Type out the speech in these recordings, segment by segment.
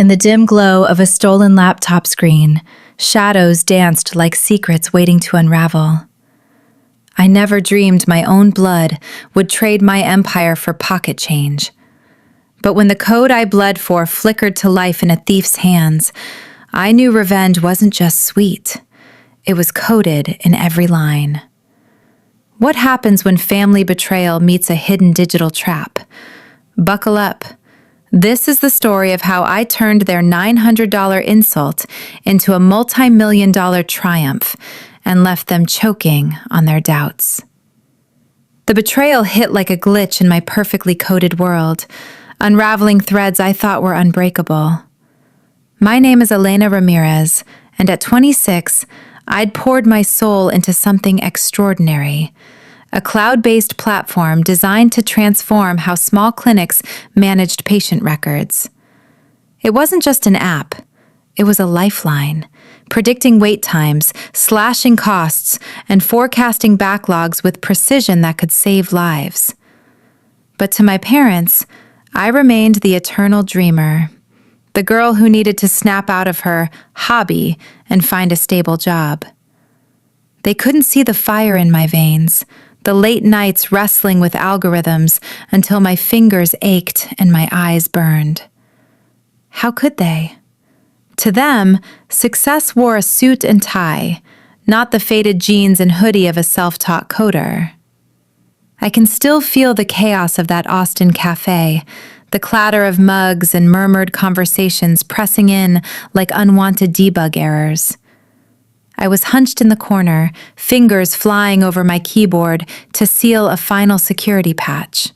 In the dim glow of a stolen laptop screen, shadows danced like secrets waiting to unravel. I never dreamed my own blood would trade my empire for pocket change. But when the code I bled for flickered to life in a thief's hands, I knew revenge wasn't just sweet. It was coded in every line. What happens when family betrayal meets a hidden digital trap? Buckle up. This is the story of how I turned their $900 insult into a multi-million-dollar triumph and left them choking on their doubts. The betrayal hit like a glitch in my perfectly coded world, unraveling threads I thought were unbreakable. My name is Elena Ramirez, and at 26, I'd poured my soul into something extraordinary. A cloud-based platform designed to transform how small clinics managed patient records. It wasn't just an app, it was a lifeline, predicting wait times, slashing costs, and forecasting backlogs with precision that could save lives. But to my parents, I remained the eternal dreamer, the girl who needed to snap out of her hobby and find a stable job. They couldn't see the fire in my veins, the late nights wrestling with algorithms until my fingers ached and my eyes burned. How could they? To them, success wore a suit and tie, not the faded jeans and hoodie of a self-taught coder. I can still feel the chaos of that Austin cafe, the clatter of mugs and murmured conversations pressing in like unwanted debug errors. I was hunched in the corner, fingers flying over my keyboard to seal a final security patch.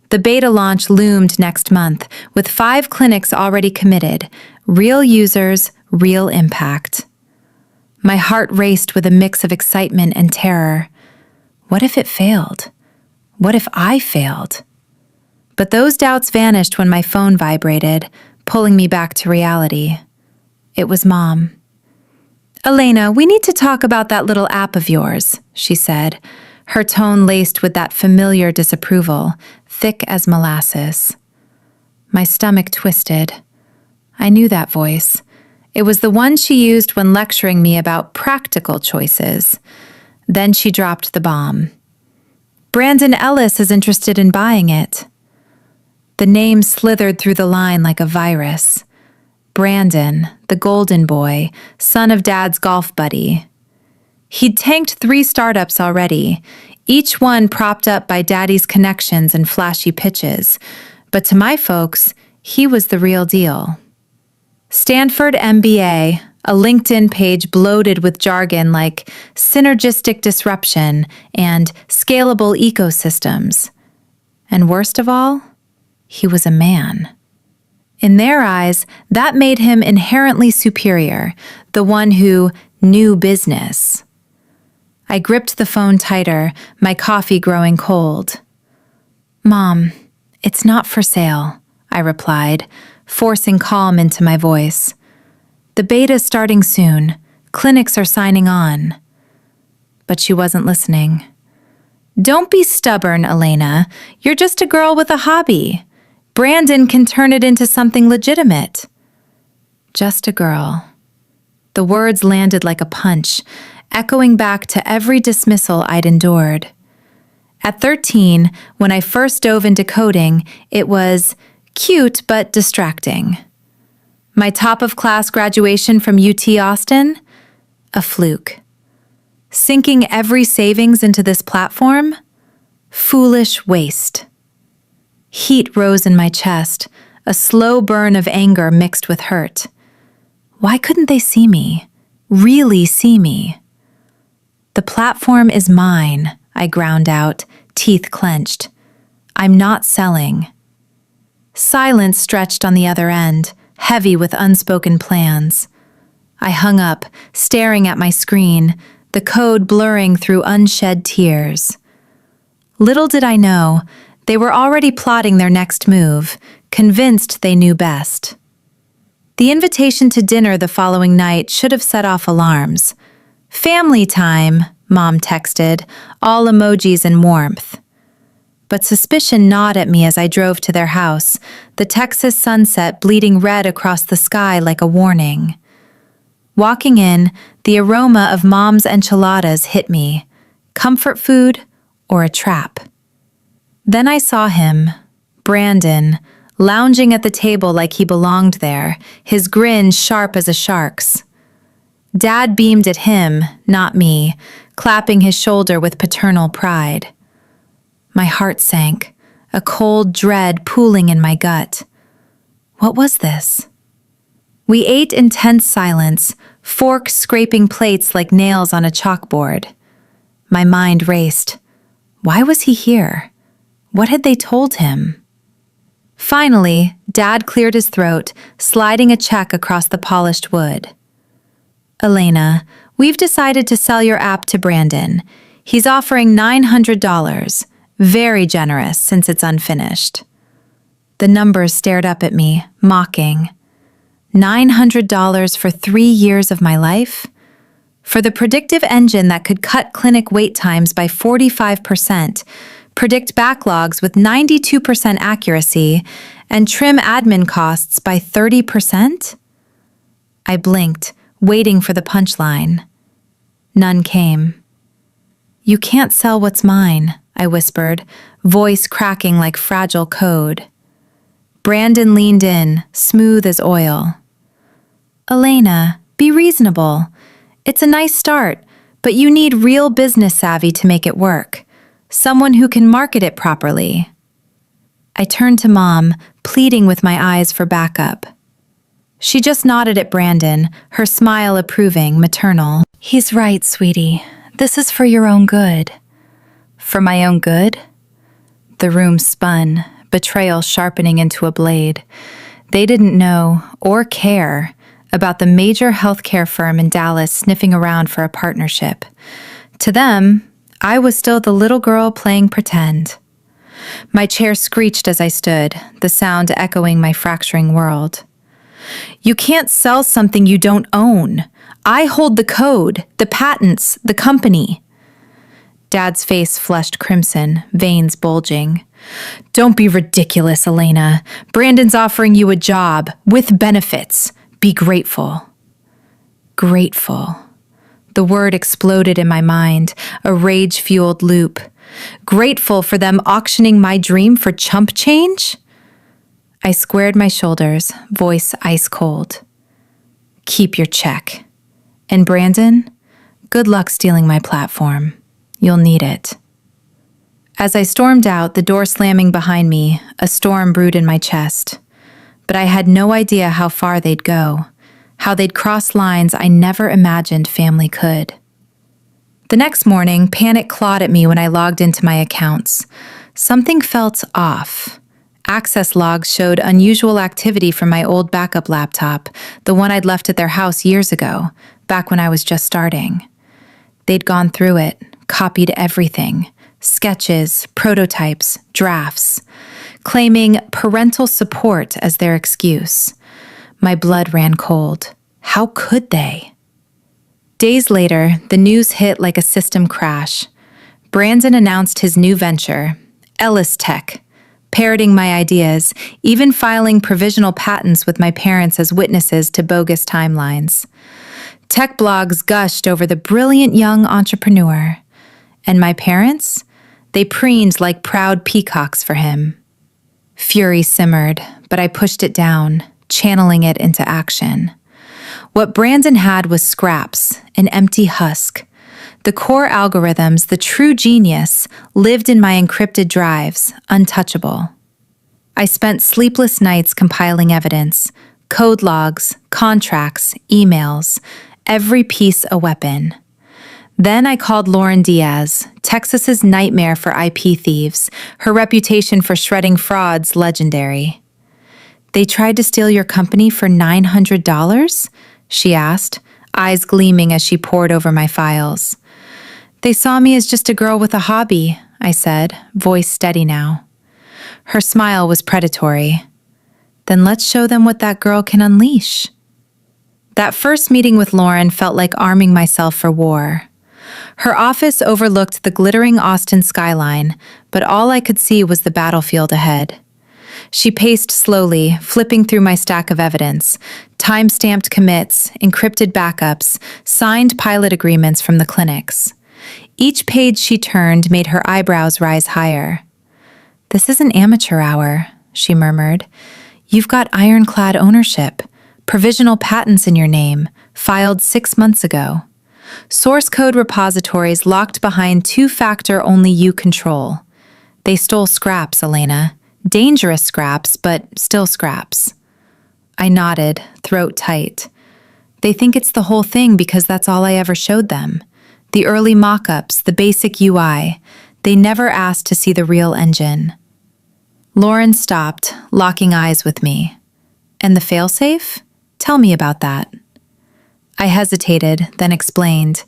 The beta launch loomed next month, with 5 clinics already committed, real users, real impact. My heart raced with a mix of excitement and terror. What if it failed? What if I failed? But those doubts vanished when my phone vibrated, pulling me back to reality. It was Mom. "Elena, we need to talk about that little app of yours," she said, her tone laced with that familiar disapproval, thick as molasses. My stomach twisted. I knew that voice. It was the one she used when lecturing me about practical choices. Then she dropped the bomb. "Brandon Ellis is interested in buying it." The name slithered through the line like a virus. Brandon, the golden boy, son of Dad's golf buddy. He'd tanked 3 startups already, each one propped up by Daddy's connections and flashy pitches. But to my folks, he was the real deal. Stanford MBA, a LinkedIn page bloated with jargon like synergistic disruption and scalable ecosystems. And worst of all, he was a man. In their eyes, that made him inherently superior, the one who knew business. I gripped the phone tighter, my coffee growing cold. "Mom, it's not for sale," I replied, forcing calm into my voice. "The beta's starting soon. Clinics are signing on." But she wasn't listening. "Don't be stubborn, Elena. You're just a girl with a hobby. Brandon can turn it into something legitimate." Just a girl. The words landed like a punch, echoing back to every dismissal I'd endured. At 13, when I first dove into coding, it was cute but distracting. My top-of-class graduation from UT Austin? A fluke. Sinking every savings into this platform? Foolish waste. Heat rose in my chest, a slow burn of anger mixed with hurt. Why couldn't they see me? Really see me? "The platform is mine," I ground out, teeth clenched. "I'm not selling." Silence stretched on the other end, heavy with unspoken plans. I hung up, staring at my screen, the code blurring through unshed tears. Little did I know, they were already plotting their next move, convinced they knew best. The invitation to dinner the following night should have set off alarms. "Family time," Mom texted, all emojis and warmth. but suspicion gnawed at me as I drove to their house, the Texas sunset bleeding red across the sky like a warning. Walking in, the aroma of Mom's enchiladas hit me. Comfort food or a trap? Then I saw him, Brandon, lounging at the table like he belonged there, his grin sharp as a shark's. Dad beamed at him, not me, clapping his shoulder with paternal pride. My heart sank, a cold dread pooling in my gut. What was this? We ate in tense silence, forks scraping plates like nails on a chalkboard. My mind raced. Why was he here? What had they told him? Finally, Dad cleared his throat, sliding a check across the polished wood. Elena, we've decided to sell your app to Brandon. He's offering $900. Very generous since it's unfinished. The numbers stared up at me, mocking. $900 for 3 years of my life? For the predictive engine that could cut clinic wait times by 45%, predict backlogs with 92% accuracy, and trim admin costs by 30%? I blinked, waiting for the punchline. None came. You can't sell what's mine, I whispered, voice cracking like fragile code. Brandon leaned in, smooth as oil. Elena, be reasonable. It's a nice start, but you need real business savvy to make it work. Someone who can market it properly. I turned to Mom, pleading with my eyes for backup. She just nodded at Brandon, her smile approving, maternal. He's right, sweetie. This is for your own good. For my own good? The room spun, betrayal sharpening into a blade. They didn't know, or care, about the major healthcare firm in Dallas sniffing around for a partnership. To them, I was still the little girl playing pretend. My chair screeched as I stood, the sound echoing my fracturing world. You can't sell something you don't own. I hold the code, the patents, the company. Dad's face flushed crimson, veins bulging. Don't be ridiculous, Elena. Brandon's offering you a job, with benefits. Be grateful. Grateful. The word exploded in my mind, a rage-fueled loop. Grateful for them auctioning my dream for chump change? I squared my shoulders, voice ice cold. Keep your check. And Brandon, good luck stealing my platform. You'll need it. As I stormed out, the door slamming behind me, a storm brewed in my chest. But I had no idea how far they'd go, how they'd cross lines I never imagined family could. The next morning, panic clawed at me when I logged into my accounts. Something felt off. Access logs showed unusual activity from my old backup laptop, the one I'd left at their house years ago, back when I was just starting. They'd gone through it, copied everything, sketches, prototypes, drafts, claiming parental support as their excuse. My blood ran cold. How could they? Days later, the news hit like a system crash. Brandon announced his new venture, Ellis Tech, parroting my ideas, even filing provisional patents with my parents as witnesses to bogus timelines. Tech blogs gushed over the brilliant young entrepreneur. And my parents? They preened like proud peacocks for him. Fury simmered, but I pushed it down, channeling it into action. What Brandon had was scraps, an empty husk. The core algorithms, the true genius, lived in my encrypted drives, untouchable. I spent sleepless nights compiling evidence, code logs, contracts, emails, every piece a weapon. Then I called Lauren Diaz, Texas's nightmare for IP thieves, her reputation for shredding frauds legendary. They tried to steal your company for $900? She asked, eyes gleaming as she pored over my files. They saw me as just a girl with a hobby, I said, voice steady now. Her smile was predatory. Then let's show them what that girl can unleash. That first meeting with Lauren felt like arming myself for war. Her office overlooked the glittering Austin skyline, but all I could see was the battlefield ahead. She paced slowly, flipping through my stack of evidence, time-stamped commits, encrypted backups, signed pilot agreements from the clinics. Each page she turned made her eyebrows rise higher. "This isn't amateur hour," she murmured. "You've got ironclad ownership, provisional patents in your name, filed 6 months ago. Source code repositories locked behind two-factor only you control. They stole scraps, Elena. Dangerous scraps, but still scraps." I nodded, throat tight. They think it's the whole thing because that's all I ever showed them. The early mock-ups, the basic UI. They never asked to see the real engine. Lauren stopped, locking eyes with me. "And the failsafe? Tell me about that." I hesitated, then explained.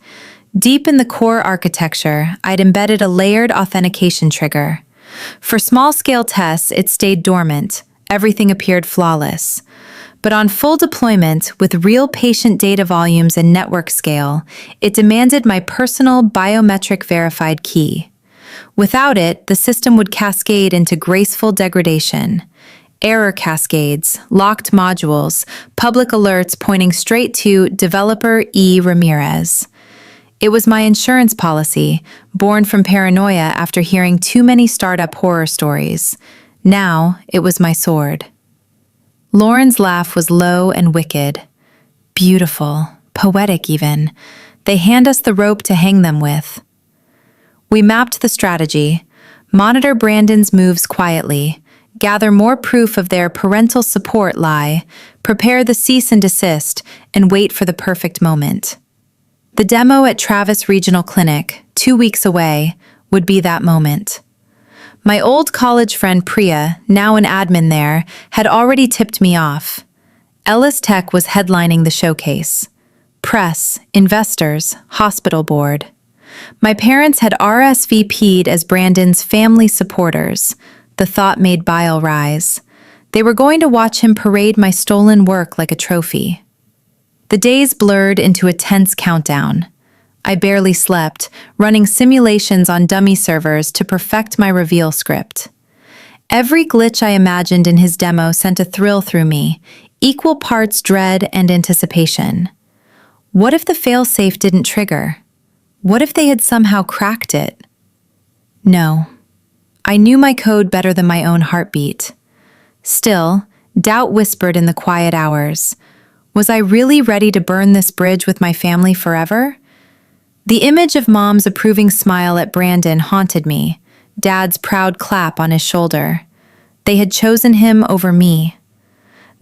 Deep in the core architecture, I'd embedded a layered authentication trigger. For small-scale tests, it stayed dormant. Everything appeared flawless. But on full deployment, with real patient data volumes and network scale, it demanded my personal biometric verified key. Without it, the system would cascade into graceful degradation. Error cascades, locked modules, public alerts pointing straight to developer E. Ramirez. It was my insurance policy, born from paranoia after hearing too many startup horror stories. Now, it was my sword. Lauren's laugh was low and wicked. Beautiful, poetic even. They hand us the rope to hang them with. We mapped the strategy, monitor Brandon's moves quietly, gather more proof of their parental support lie, prepare the cease and desist, and wait for the perfect moment. The demo at Travis Regional Clinic, 2 weeks away, would be that moment. My old college friend Priya, now an admin there, had already tipped me off. Ellis Tech was headlining the showcase. Press, investors, hospital board. My parents had RSVP'd as Brandon's family supporters. The thought made bile rise. They were going to watch him parade my stolen work like a trophy. The days blurred into a tense countdown. I barely slept, running simulations on dummy servers to perfect my reveal script. Every glitch I imagined in his demo sent a thrill through me, equal parts dread and anticipation. What if the failsafe didn't trigger? What if they had somehow cracked it? No. I knew my code better than my own heartbeat. Still, doubt whispered in the quiet hours. Was I really ready to burn this bridge with my family forever? The image of Mom's approving smile at Brandon haunted me, Dad's proud clap on his shoulder. They had chosen him over me.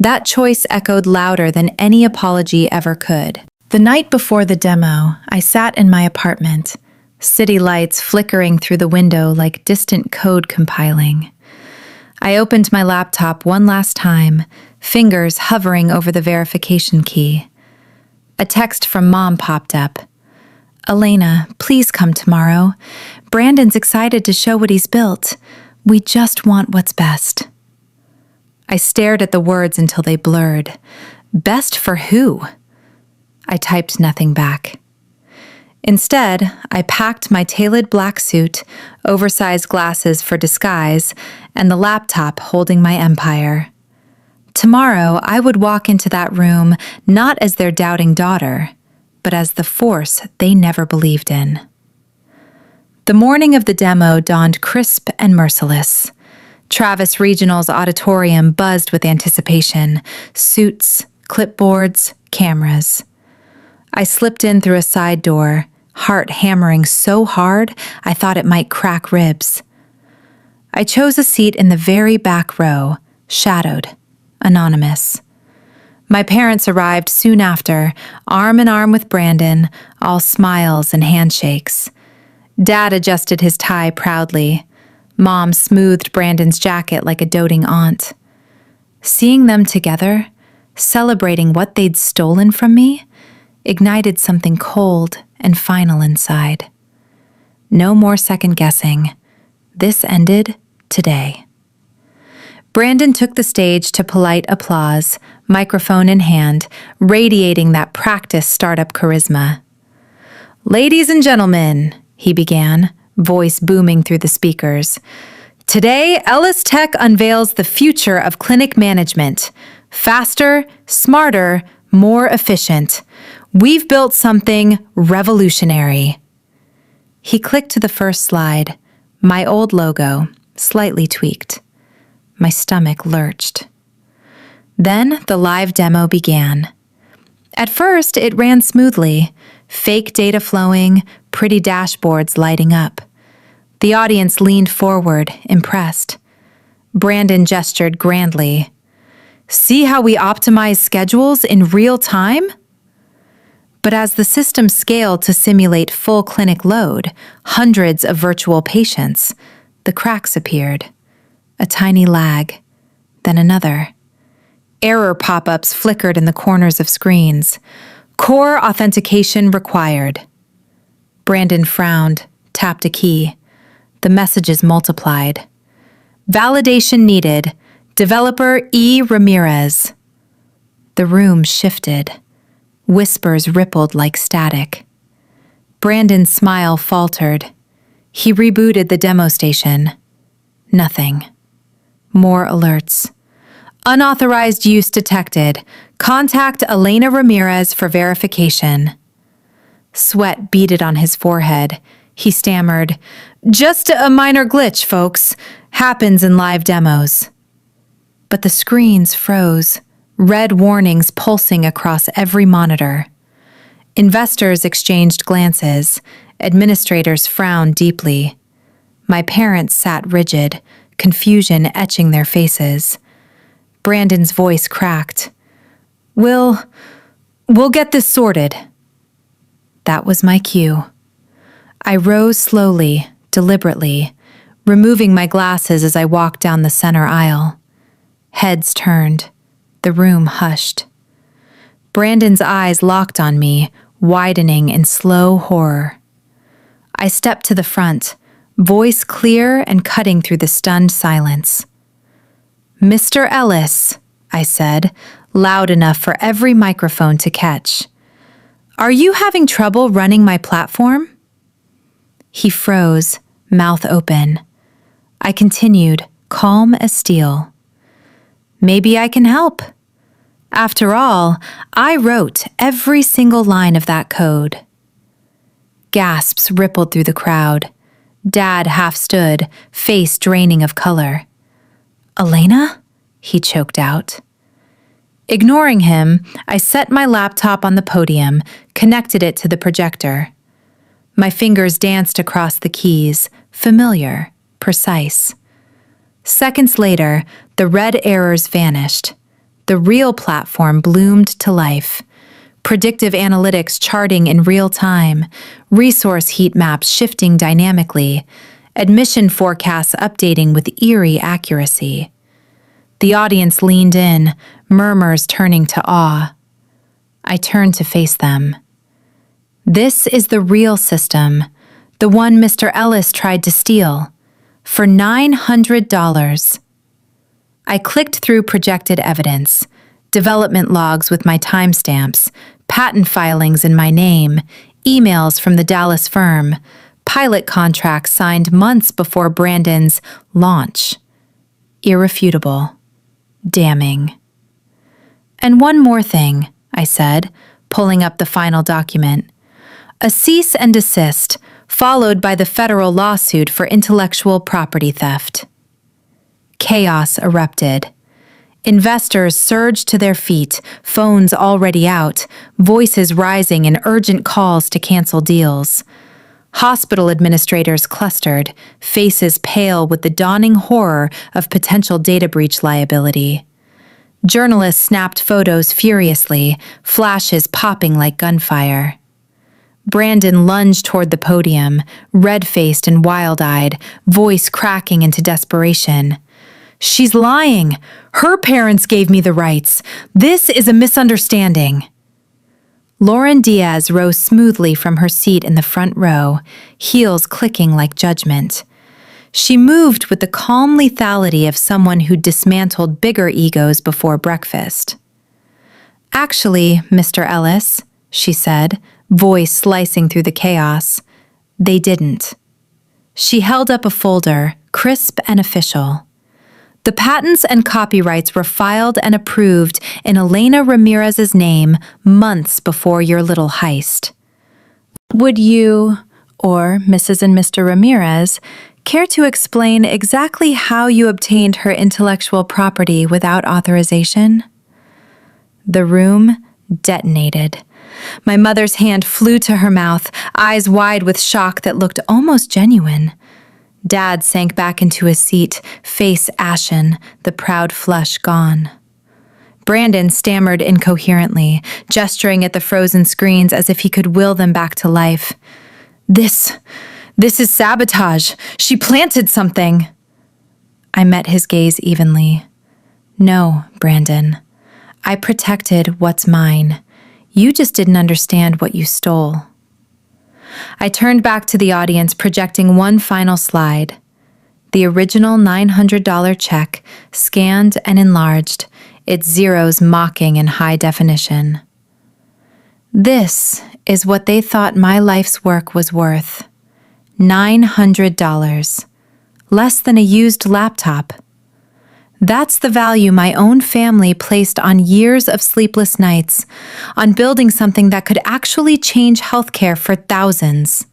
That choice echoed louder than any apology ever could. The night before the demo, I sat in my apartment, city lights flickering through the window like distant code compiling. I opened my laptop one last time, fingers hovering over the verification key. A text from Mom popped up. "Elena, please come tomorrow. Brandon's excited to show what he's built. We just want what's best." I stared at the words until they blurred. Best for who? I typed nothing back. Instead, I packed my tailored black suit, oversized glasses for disguise, and the laptop holding my empire. Tomorrow, I would walk into that room not as their doubting daughter, but as the force they never believed in. The morning of the demo dawned crisp and merciless. Travis Regional's auditorium buzzed with anticipation, suits, clipboards, cameras. I slipped in through a side door, heart hammering so hard I thought it might crack ribs. I chose a seat in the very back row, shadowed, anonymous. My parents arrived soon after, arm in arm with Brandon, all smiles and handshakes. Dad adjusted his tie proudly. Mom smoothed Brandon's jacket like a doting aunt. Seeing them together, celebrating what they'd stolen from me, ignited something cold and final inside. No more second guessing. This ended today. Brandon took the stage to polite applause, microphone in hand, radiating that practiced startup charisma. "Ladies and gentlemen," he began, voice booming through the speakers. Today, Ellis Tech unveils the future of clinic management. Faster, smarter, more efficient. We've built something revolutionary. He clicked to the first slide, my old logo, slightly tweaked. My stomach lurched. Then the live demo began. At first, it ran smoothly, fake data flowing, pretty dashboards lighting up. The audience leaned forward, impressed. Brandon gestured grandly. See how we optimize schedules in real time? But as the system scaled to simulate full clinic load, hundreds of virtual patients, the cracks appeared. A tiny lag, then another. Error pop-ups flickered in the corners of screens. Core authentication required. Brandon frowned, tapped a key. The messages multiplied. Validation needed. Developer E. Ramirez. The room shifted. Whispers rippled like static. Brandon's smile faltered. He rebooted the demo station. Nothing. More alerts. Unauthorized use detected. Contact Elena Ramirez for verification. Sweat beaded on his forehead. He stammered, "Just a minor glitch, folks. Happens in live demos." But the screens froze, red warnings pulsing across every monitor. Investors exchanged glances. Administrators frowned deeply. My parents sat rigid, confusion etching their faces. Brandon's voice cracked. We'll get this sorted." That was my cue. I rose slowly, deliberately, removing my glasses as I walked down the center aisle. Heads turned. The room hushed. Brandon's eyes locked on me, widening in slow horror. I stepped to the front, voice clear and cutting through the stunned silence. "Mr. Ellis," I said, loud enough for every microphone to catch. "Are you having trouble running my platform?" He froze, mouth open. I continued, calm as steel. "Maybe I can help. After all, I wrote every single line of that code." Gasps rippled through the crowd. Dad half stood, face draining of color. "Elena?" he choked out. Ignoring him, I set my laptop on the podium, connected it to the projector. My fingers danced across the keys, familiar, precise. Seconds later, the red errors vanished. The real platform bloomed to life. Predictive analytics charting in real time, resource heat maps shifting dynamically, admission forecasts updating with eerie accuracy. The audience leaned in, murmurs turning to awe. I turned to face them. This is the real system, the one Mr. Ellis tried to steal, for $900. I clicked through projected evidence, development logs with my timestamps, patent filings in my name, emails from the Dallas firm, pilot contracts signed months before Brandon's launch. Irrefutable. Damning. "And one more thing," I said, pulling up the final document. "A cease and desist, followed by the federal lawsuit for intellectual property theft." Chaos erupted. Investors surged to their feet, phones already out, voices rising in urgent calls to cancel deals. Hospital administrators clustered, faces pale with the dawning horror of potential data breach liability. Journalists snapped photos furiously, flashes popping like gunfire. Brandon lunged toward the podium, red-faced and wild-eyed, voice cracking into desperation. "She's lying! Her parents gave me the rights! This is a misunderstanding!" Lauren Diaz rose smoothly from her seat in the front row, heels clicking like judgment. She moved with the calm lethality of someone who dismantled bigger egos before breakfast. "Actually, Mr. Ellis," she said, voice slicing through the chaos, "they didn't. She held up a folder, crisp and official. The patents and copyrights were filed and approved in Elena Ramirez's name months before your little heist. Would you, or Mrs. and Mr. Ramirez, care to explain exactly how you obtained her intellectual property without authorization? The room detonated. My mother's hand flew to her mouth, eyes wide with shock that looked almost genuine. Dad sank back into his seat, face ashen, the proud flush gone. Brandon stammered incoherently, gesturing at the frozen screens as if he could will them back to life. This is sabotage. She planted something. I met his gaze evenly. No, Brandon. I protected what's mine. You just didn't understand what you stole. I turned back to the audience, projecting one final slide. The original $900 check, scanned and enlarged, its zeros mocking in high definition. This is what they thought my life's work was worth. $900. Less than a used laptop. That's the value my own family placed on years of sleepless nights, on building something that could actually change healthcare for thousands.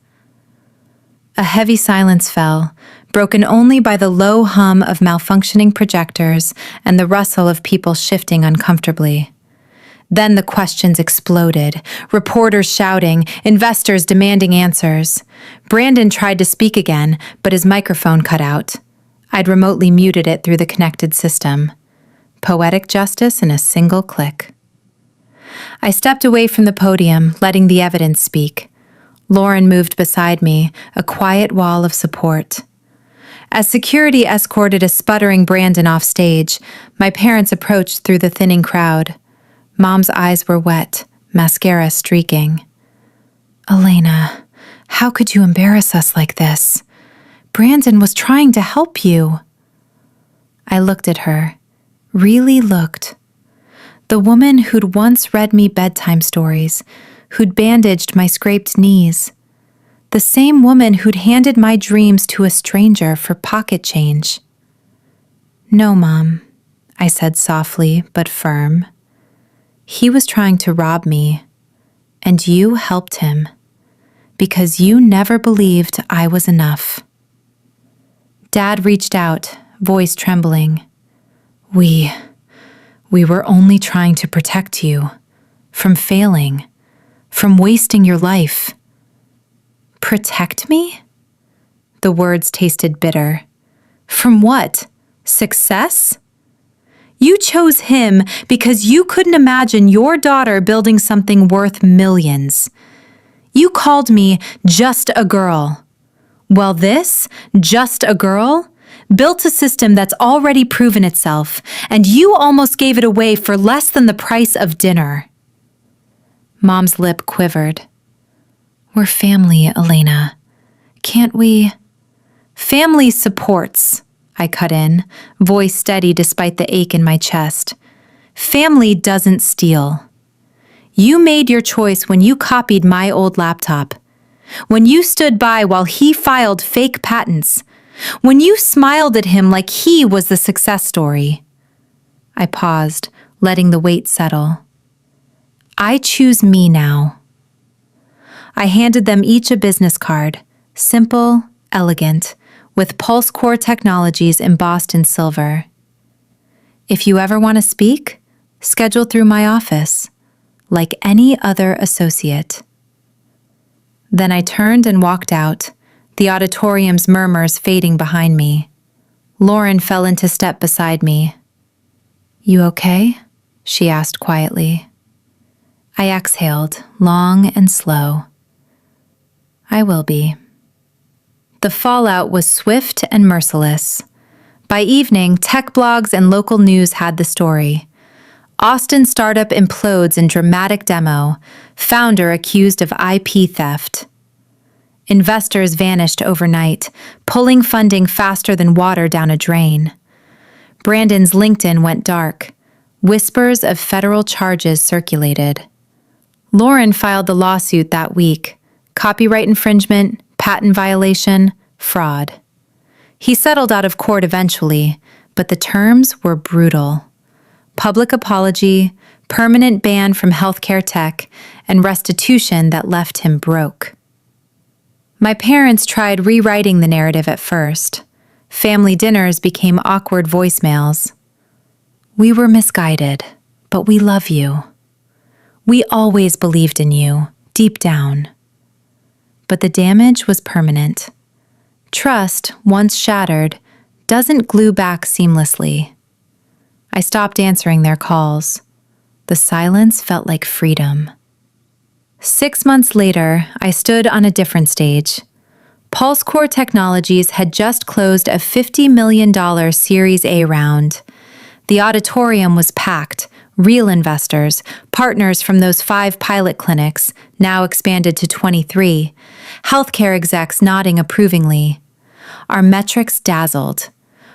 A heavy silence fell, broken only by the low hum of malfunctioning projectors and the rustle of people shifting uncomfortably. Then the questions exploded, reporters shouting, investors demanding answers. Brandon tried to speak again, but his microphone cut out. I'd remotely muted it through the connected system. Poetic justice in a single click. I stepped away from the podium, letting the evidence speak. Lauren moved beside me, a quiet wall of support. As security escorted a sputtering Brandon off stage, my parents approached through the thinning crowd. Mom's eyes were wet, mascara streaking. Elena, how could you embarrass us like this? Brandon was trying to help you. I looked at her, really looked. The woman who'd once read me bedtime stories, who'd bandaged my scraped knees. The same woman who'd handed my dreams to a stranger for pocket change. No, Mom, I said softly but firm. He was trying to rob me, and you helped him, because you never believed I was enough. Dad reached out, voice trembling. We were only trying to protect you, from failing, from wasting your life. Protect me? The words tasted bitter. From what? Success? You chose him because you couldn't imagine your daughter building something worth millions. You called me just a girl. Well, this, just a girl, built a system that's already proven itself, and you almost gave it away for less than the price of dinner. Mom's lip quivered. We're family, Elena. Can't we? Family supports, I cut in, voice steady despite the ache in my chest. Family doesn't steal. You made your choice when you copied my old laptop. When you stood by while he filed fake patents. When you smiled at him like he was the success story. I paused, letting the weight settle. I choose me now. I handed them each a business card, simple, elegant, with Pulse Core Technologies embossed in silver. If you ever want to speak, schedule through my office, like any other associate. Then I turned and walked out, the auditorium's murmurs fading behind me. Lauren fell into step beside me. You okay? She asked quietly. I exhaled, long and slow. I will be. The fallout was swift and merciless. By evening, tech blogs and local news had the story. Austin startup implodes in dramatic demo, founder accused of IP theft. Investors vanished overnight, pulling funding faster than water down a drain. Brandon's LinkedIn went dark. Whispers of federal charges circulated. Lauren filed the lawsuit that week. Copyright infringement, patent violation, fraud. He settled out of court eventually, but the terms were brutal. Public apology, permanent ban from healthcare tech, and restitution that left him broke. My parents tried rewriting the narrative at first. Family dinners became awkward voicemails. We were misguided, but we love you. We always believed in you, deep down. But the damage was permanent. Trust, once shattered, doesn't glue back seamlessly. I stopped answering their calls. The silence felt like freedom. 6 months later, I stood on a different stage. PulseCore Technologies had just closed a $50 million Series A round. The auditorium was packed. Real investors, partners from those 5 pilot clinics, now expanded to 23, healthcare execs nodding approvingly. Our metrics dazzled.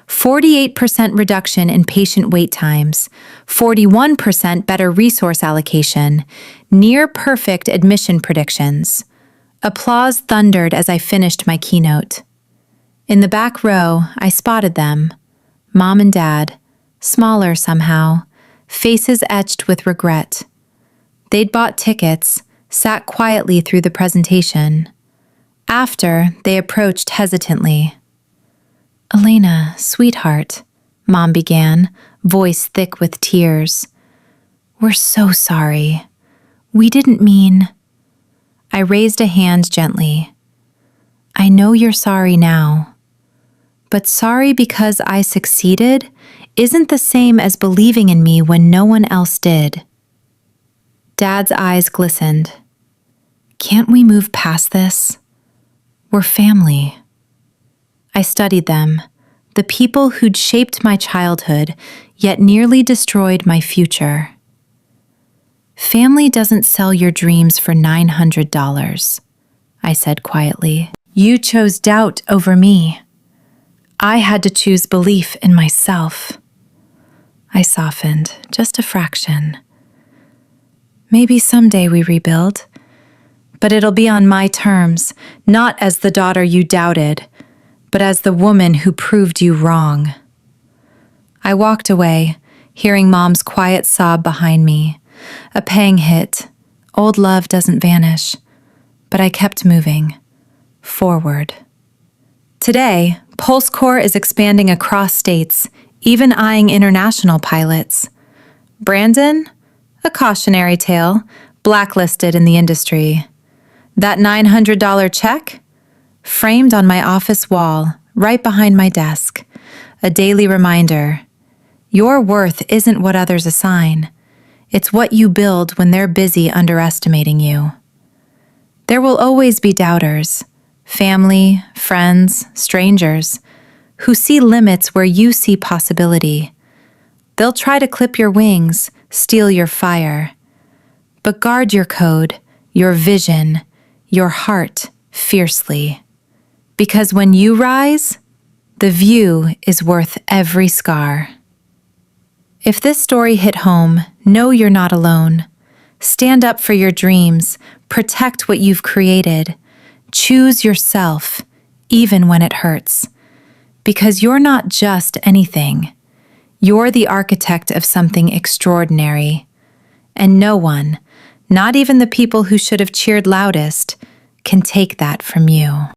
48% reduction in patient wait times, 41% better resource allocation, near-perfect admission predictions. Applause thundered as I finished my keynote. In the back row, I spotted them. Mom and Dad, smaller somehow, faces etched with regret. They'd bought tickets, sat quietly through the presentation. After, they approached hesitantly. "Elena, sweetheart," Mom began, voice thick with tears. "We're so sorry. We didn't mean—" I raised a hand gently. "I know you're sorry now. But sorry because I succeeded isn't the same as believing in me when no one else did." Dad's eyes glistened. "Can't we move past this? We're family." I studied them, the people who'd shaped my childhood, yet nearly destroyed my future. "Family doesn't sell your dreams for $900, I said quietly. "You chose doubt over me. I had to choose belief in myself." I softened, just a fraction. "Maybe someday we rebuild, but it'll be on my terms, not as the daughter you doubted, but as the woman who proved you wrong." I walked away, hearing Mom's quiet sob behind me. A pang hit. Old love doesn't vanish, but I kept moving. Forward. Today, PulseCore is expanding across states, even eyeing international pilots. Brandon? A cautionary tale, blacklisted in the industry. That $900 check? Framed on my office wall, right behind my desk. A daily reminder. Your worth isn't what others assign. It's what you build when they're busy underestimating you. There will always be doubters, family, friends, strangers, who see limits where you see possibility. They'll try to clip your wings, steal your fire. But guard your code, your vision, your heart fiercely. Because when you rise, the view is worth every scar. If this story hit home, know you're not alone. Stand up for your dreams, protect what you've created. Choose yourself, even when it hurts. Because you're not just anything. You're the architect of something extraordinary. And no one, not even the people who should have cheered loudest, can take that from you.